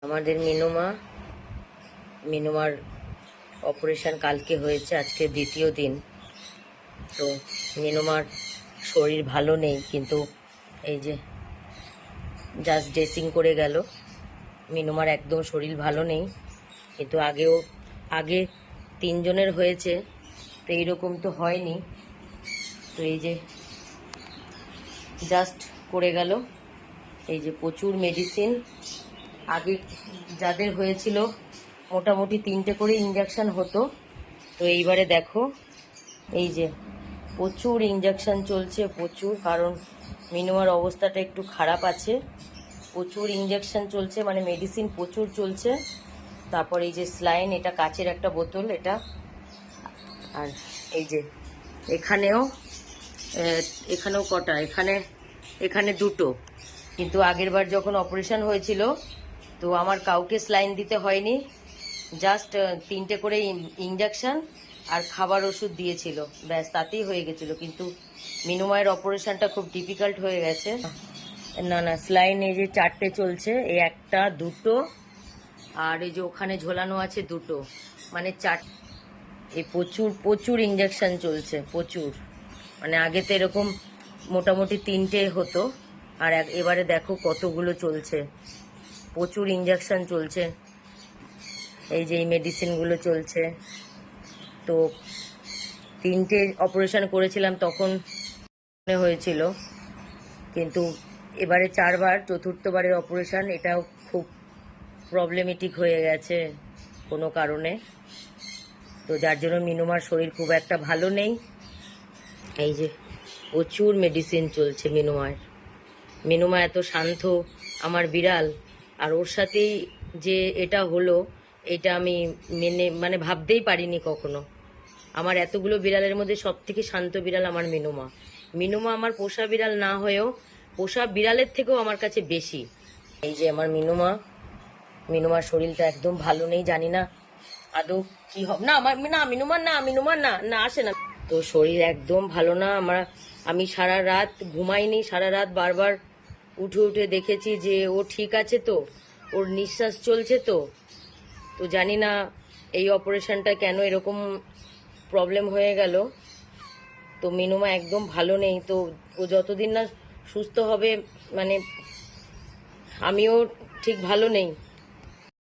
আমাদের মিনুমার অপারেশন কালকে হয়েছে, আজকে দ্বিতীয় দিন। তো মিনুমার শরীর ভালো নেই, কিন্তু এই যে জাস্ট ড্রেসিং করে গেল। মিনুমার একদম শরীর ভালো নেই, কিন্তু আগে তিনজনের হয়েছে, তো এইরকম তো হয়নি। তো এই যে জাস্ট করে গেল। এই যে প্রচুর মেডিসিন। আগে যাদের হয়েছিল মোটামুটি 3টে করে ইঞ্জেকশন হতো, তো এইবারে দেখো এই যে প্রচুর ইঞ্জেকশন চলছে, প্রচুর। কারণ মিনুমার অবস্থাটা একটু খারাপ আছে, প্রচুর ইঞ্জেকশন চলছে, মানে মেডিসিন প্রচুর চলছে। তারপর এই যে স্লাইন, এটা কাচের একটা বোতল এটা। আর এই যে এখানেও কটা, এখানে দুটো। কিন্তু আগের বার যখন অপারেশন হয়েছিল তো আমার কাউকে স্লাইন দিতে হয়নি, জাস্ট 3টে করে ইঞ্জেকশন আর খাবার ওষুধ দিয়েছিল, ব্যাস তাতেই হয়ে গেছিল। কিন্তু মিনুমায়ের অপারেশনটা খুব ডিফিকাল্ট হয়ে গেছে। না, স্লাইন এই যে 4টে চলছে, এই একটা, দুটো, আর এই যে ওখানে ঝোলানো আছে দুটো, মানে 4। এই প্রচুর ইঞ্জেকশন চলছে, প্রচুর। মানে আগে তো এরকম মোটামুটি 3টে হতো, আর এবারে দেখো কতগুলো চলছে, প্রচুর ইঞ্জেকশন চলছে। এই যে এই মেডিসিনগুলো চলছে। তো 3টে অপারেশন করেছিলাম তখন হয়েছিল, কিন্তু এবারে 4বার, চতুর্থবারের অপারেশন। এটাও খুব প্রবলেমেটিক হয়ে গেছে কোনো কারণে। তো যার জন্য মিনুমার শরীর খুব একটা ভালো নেই। এই যে প্রচুর মেডিসিন চলছে মিনুমা এত শান্ত আমার বিড়াল, আর ওর সাথেই যে এটা হলো, এটা আমি মানে ভাবতেই পারিনি কখনো। আমার এতগুলো বিড়ালের মধ্যে সব থেকে শান্ত বিড়াল আমার মিনুমা আমার পোষা বিড়াল না হয়েও পোষা বিড়ালের থেকেও আমার কাছে বেশি। এই যে আমার মিনুমার শরীরটা একদম ভালো নেই, জানি না আদৌ কি হবে। মিনুমার না আসে না। তো শরীর একদম ভালো না আমি সারা রাত ঘুমাইনি, সারা রাত বারবার উঠে দেখেছি যে ও ঠিক আছে, তো ওর নিঃশ্বাস চলছে। তো জানি না এই অপারেশনটা কেন এরকম প্রবলেম হয়ে গেল। তো মিনুমা একদম ভালো নেই। তো ও যতদিন না সুস্থ হবে, মানে আমিও ঠিক ভালো নেই।